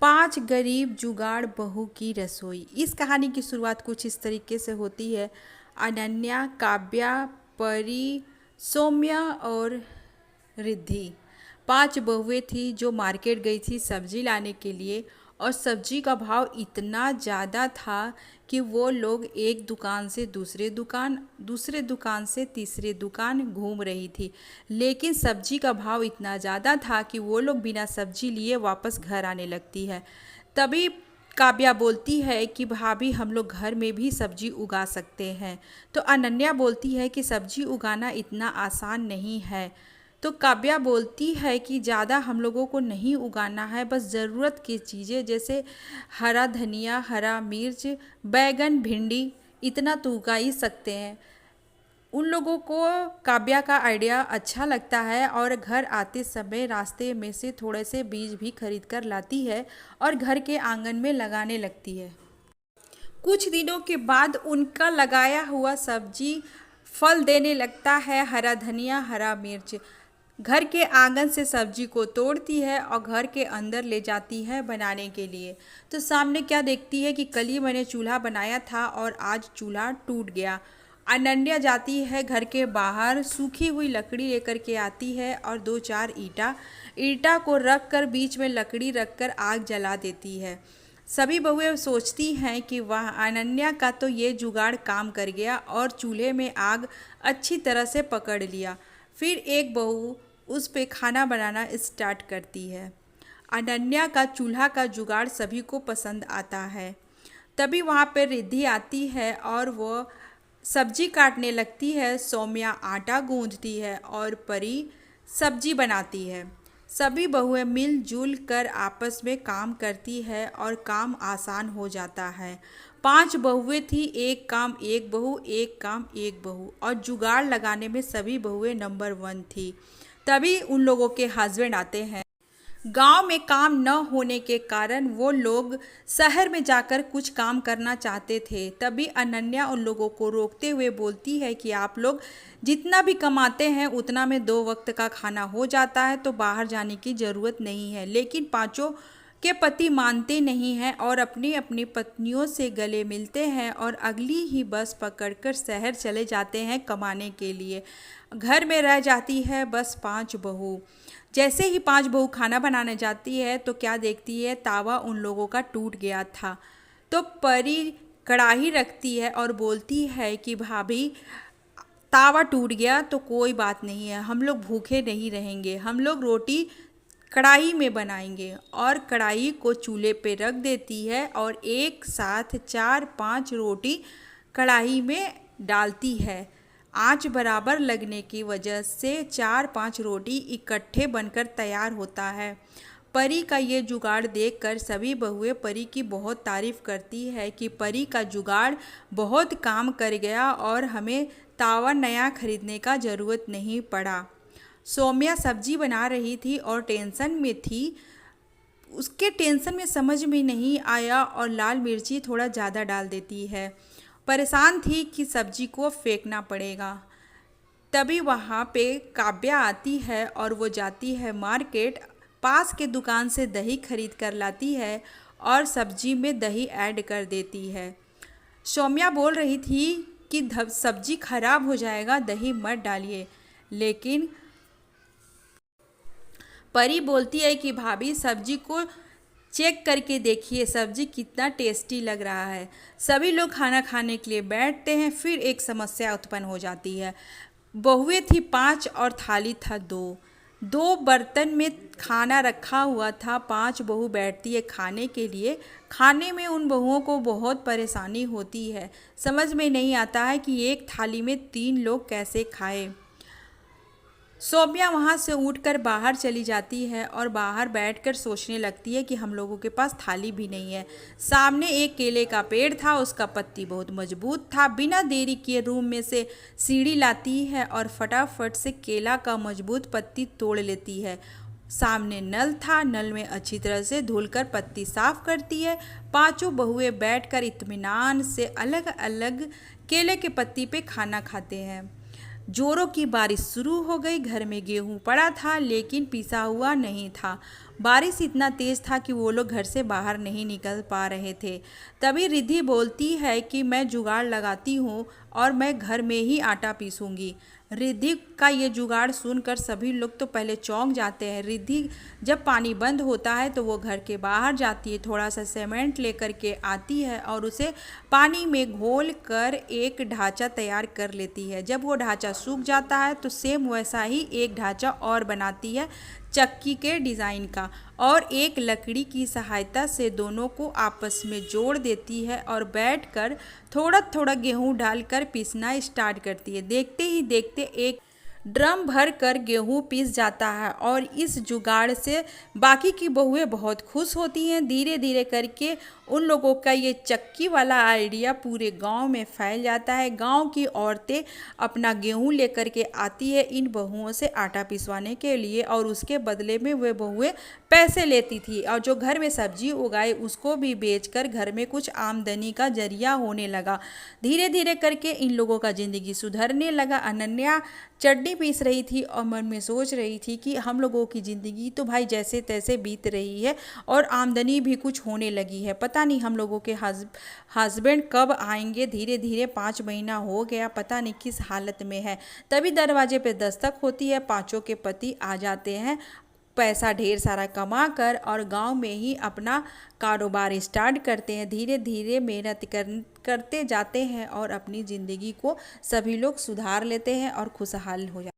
5 गरीब जुगाड़ बहू की रसोई। इस कहानी की शुरुआत कुछ इस तरीके से होती है। अनन्या, काव्या, परी, सौम्या और रिद्धि 5 बहुएं थी जो मार्केट गई थी सब्जी लाने के लिए। और सब्जी का भाव इतना ज़्यादा था कि वो लोग एक दुकान से दूसरे दुकान से तीसरे दुकान घूम रही थी। लेकिन सब्जी का भाव इतना ज़्यादा था कि वो लोग बिना सब्जी लिए वापस घर आने लगती है। तभी काव्या बोलती है कि भाभी हम लोग घर में भी सब्जी उगा सकते हैं। तो अनन्या बोलती है कि सब्जी उगाना इतना आसान नहीं है। तो काव्या बोलती है कि ज़्यादा हम लोगों को नहीं उगाना है, बस ज़रूरत की चीज़ें जैसे हरा धनिया, हरा मिर्च, बैगन, भिंडी इतना तो उगा ही सकते हैं। उन लोगों को काव्या का आइडिया अच्छा लगता है और घर आते समय रास्ते में से थोड़े से बीज भी खरीद कर लाती है और घर के आंगन में लगाने लगती है। कुछ दिनों के बाद उनका लगाया हुआ सब्जी फल देने लगता है। हरा धनिया, हरा मिर्च घर के आंगन से सब्जी को तोड़ती है और घर के अंदर ले जाती है बनाने के लिए। तो सामने क्या देखती है कि कल ही मैंने चूल्हा बनाया था और आज चूल्हा टूट गया। अनन्या जाती है घर के बाहर, सूखी हुई लकड़ी लेकर के आती है और 2-4 ईटा को रख कर बीच में लकड़ी रख कर आग जला देती है। सभी बहुएं सोचती हैं कि वाह, अनन्या का तो ये जुगाड़ काम कर गया और चूल्हे में आग अच्छी तरह से पकड़ लिया। फिर एक बहू उस पे खाना बनाना स्टार्ट करती है। अनन्या का चूल्हा का जुगाड़ सभी को पसंद आता है। तभी वहाँ पे रिद्धि आती है और वो सब्जी काटने लगती है। सौम्या आटा गूंथती है और परी सब्जी बनाती है। सभी बहुएं मिलजुल कर आपस में काम करती है और काम आसान हो जाता है। 5 बहुएं थी, एक काम एक बहू, एक काम एक बहू, और जुगाड़ लगाने में सभी बहुएं नंबर 1 थी। तभी उन लोगों के हस्बैंड आते हैं। गांव में काम न होने के कारण वो लोग शहर में जाकर कुछ काम करना चाहते थे। तभी अनन्या उन लोगों को रोकते हुए बोलती है कि आप लोग जितना भी कमाते हैं उतना में 2 वक्त का खाना हो जाता है, तो बाहर जाने की ज़रूरत नहीं है। लेकिन पांचों के पति मानते नहीं हैं और अपनी अपनी पत्नियों से गले मिलते हैं और अगली ही बस पकड़कर शहर चले जाते हैं कमाने के लिए। घर में रह जाती है बस 5 बहू। जैसे ही 5 बहू खाना बनाने जाती है तो क्या देखती है, तावा उन लोगों का टूट गया था। तो परी कढ़ाई रखती है और बोलती है कि भाभी तावा टूट गया तो कोई बात नहीं है, हम लोग भूखे नहीं रहेंगे, हम लोग रोटी कढ़ाई में बनाएंगे। और कढ़ाई को चूल्हे पे रख देती है और एक साथ 4-5 रोटी कढ़ाई में डालती है। आंच बराबर लगने की वजह से 4-5 रोटी इकट्ठे बनकर तैयार होता है। परी का ये जुगाड़ देखकर सभी बहुएं परी की बहुत तारीफ करती है कि परी का जुगाड़ बहुत काम कर गया और हमें तावा नया खरीदने का ज़रूरत नहीं पड़ा। सौम्या सब्जी बना रही थी और टेंशन में थी। उसके टेंशन में समझ में नहीं आया और लाल मिर्ची थोड़ा ज़्यादा डाल देती है। परेशान थी कि सब्जी को फेंकना पड़ेगा। तभी वहाँ पे काव्या आती है और वो जाती है मार्केट, पास के दुकान से दही खरीद कर लाती है और सब्जी में दही ऐड कर देती है। सौम्या बोल रही थी कि सब्जी खराब हो जाएगा, दही मत डालिए, लेकिन परी बोलती है कि भाभी सब्जी को चेक करके देखिए, सब्जी कितना टेस्टी लग रहा है। सभी लोग खाना खाने के लिए बैठते हैं। फिर एक समस्या उत्पन्न हो जाती है। बहुएं थी 5 और थाली था 2 बर्तन में खाना रखा हुआ था। 5 बहू बैठती है खाने के लिए। खाने में उन बहुओं को बहुत परेशानी होती है। समझ में नहीं आता है कि एक थाली में 3 लोग कैसे खाएं। सौम्या वहाँ से उठकर बाहर चली जाती है और बाहर बैठकर सोचने लगती है कि हम लोगों के पास थाली भी नहीं है। सामने एक केले का पेड़ था, उसका पत्ती बहुत मजबूत था। बिना देरी किए रूम में से सीढ़ी लाती है और फटाफट से केला का मजबूत पत्ती तोड़ लेती है। सामने नल था, नल में अच्छी तरह से धुलकर पत्ती साफ करती है। 5 बहुएं बैठकर इत्मीनान से अलग अलग केले के पत्ती पे खाना खाते हैं। जोरों की बारिश शुरू हो गई। घर में गेहूं पड़ा था लेकिन पिसा हुआ नहीं था। बारिश इतना तेज था कि वो लोग घर से बाहर नहीं निकल पा रहे थे। तभी रिद्धि बोलती है कि मैं जुगाड़ लगाती हूँ और मैं घर में ही आटा पीसूंगी। रिद्धि का ये जुगाड़ सुनकर सभी लोग तो पहले चौंक जाते हैं। रिद्धि जब पानी बंद होता है तो वो घर के बाहर जाती है, थोड़ा सा सीमेंट लेकर के आती है और उसे पानी में घोल कर एक ढांचा तैयार कर लेती है। जब वो ढांचा सूख जाता है तो सेम वैसा ही एक ढांचा और बनाती है चक्की के डिज़ाइन का, और एक लकड़ी की सहायता से दोनों को आपस में जोड़ देती है और बैठकर थोड़ा थोड़ा गेहूं डालकर पीसना स्टार्ट करती है। देखते ही देखते एक ड्रम भर कर गेहूँ पीस जाता है और इस जुगाड़ से बाकी की बहुएं बहुत खुश होती हैं। धीरे धीरे करके उन लोगों का ये चक्की वाला आइडिया पूरे गांव में फैल जाता है। गांव की औरतें अपना गेहूँ लेकर के आती है इन बहुओं से आटा पिसवाने के लिए, और उसके बदले में वे बहुएं पैसे लेती थी, और जो घर में सब्जी उगाए उसको भी बेचकर घर में कुछ आमदनी का जरिया होने लगा। धीरे धीरे करके इन लोगों का ज़िंदगी सुधरने लगा। अनन्या चटनी पीस रही थी और मन में सोच रही थी कि हम लोगों की ज़िंदगी तो भाई जैसे तैसे बीत रही है और आमदनी भी कुछ होने लगी है। पता नहीं हम लोगों के हस्बैंड कब आएंगे। धीरे धीरे 5 महीना हो गया, पता नहीं किस हालत में है। तभी दरवाजे पे दस्तक होती है। पांचों के पति आ जाते हैं पैसा ढेर सारा कमा कर, और गांव में ही अपना कारोबार स्टार्ट करते हैं। धीरे धीरे मेहनत करते जाते हैं और अपनी ज़िंदगी को सभी लोग सुधार लेते हैं और खुशहाल हो जाते हैं।